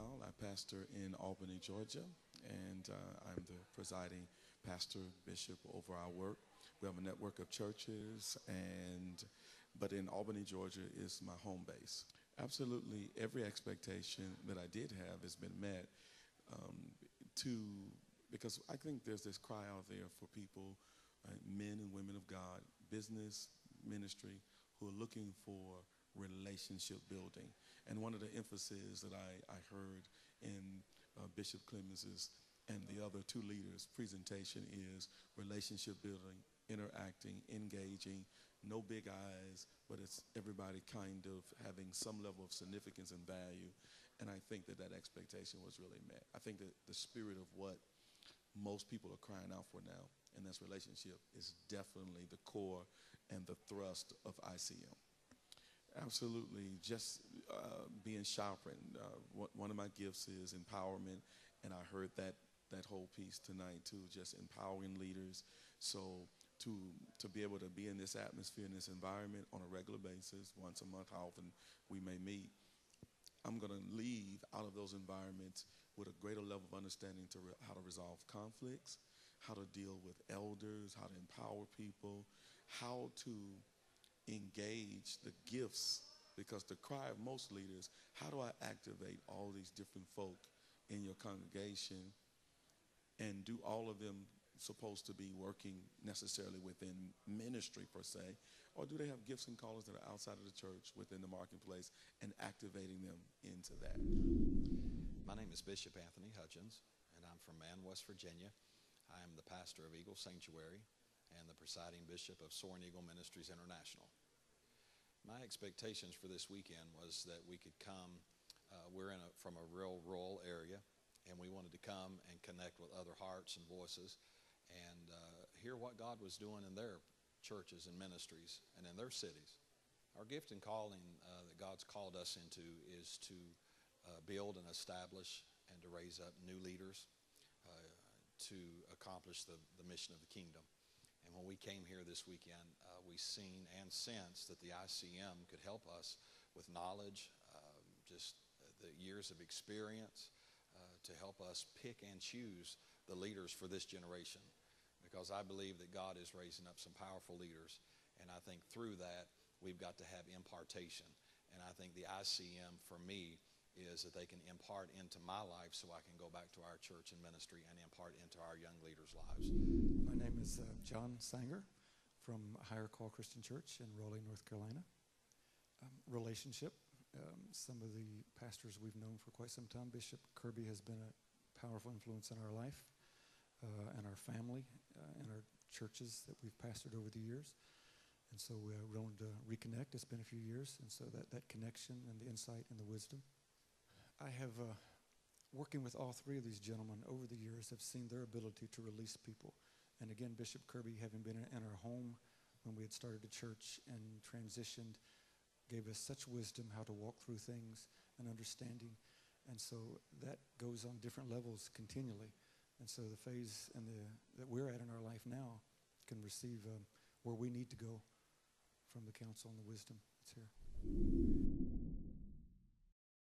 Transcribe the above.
while. I pastor in Albany, Georgia, and I'm the presiding pastor, bishop over our work. We have a network of churches, but in Albany, Georgia is my home base. Absolutely every expectation that I did have has been met because I think there's this cry out there for people, men and women of God, business, ministry, who are looking for relationship building. And one of the emphases that I heard in Bishop Clemens's and the other two leaders' presentation is relationship building, interacting, engaging, no big eyes, but it's everybody kind of having some level of significance and value. And I think that that expectation was really met. I think that the spirit of what most people are crying out for now, and that's relationship, is definitely the core and the thrust of ICM. Absolutely, just being sharpened. One of my gifts is empowerment, and I heard that whole piece tonight too, just empowering leaders. So to be able to be in this atmosphere, in this environment on a regular basis, once a month, how often we may meet, I'm going to leave out of those environments with a greater level of understanding to how to resolve conflicts, how to deal with elders, how to empower people, how to engage the gifts, because the cry of most leaders, how do I activate all these different folk in your congregation, and do all of them supposed to be working necessarily within ministry per se, or do they have gifts and callings that are outside of the church within the marketplace, and activating them into that? My name is Bishop Anthony Hutchins, and I'm from Man, West Virginia. I am the pastor of Eagle Sanctuary and the presiding bishop of Soaring Eagle Ministries International. My expectations for this weekend was that we could come, we're from a real rural area, and we wanted to come and connect with other hearts and voices and hear what God was doing in their churches and ministries and in their cities. Our gift and calling that God's called us into is to build and establish and to raise up new leaders to accomplish the mission of the kingdom. And when we came here this weekend, we seen and sensed that the ICM could help us with knowledge, just the years of experience, to help us pick and choose the leaders for this generation. Because I believe that God is raising up some powerful leaders, and I think through that we've got to have impartation. And I think the ICM for me is that they can impart into my life so I can go back to our church and ministry and impart into our young leaders' lives. My name is John Sanger from Higher Call Christian Church in Raleigh, North Carolina. Relationship. Some of the pastors we've known for quite some time. Bishop Kirby has been a powerful influence in our life and our family and our churches that we've pastored over the years. And so we wanted to reconnect. It's been a few years, and so that connection and the insight and the wisdom. I have, working with all three of these gentlemen over the years, have seen their ability to release people. And again, Bishop Kirby, having been in our home when we had started the church and transitioned, gave us such wisdom how to walk through things and understanding. And so that goes on different levels continually. And so the phase that we're at in our life now can receive where we need to go from the counsel and the wisdom that's here.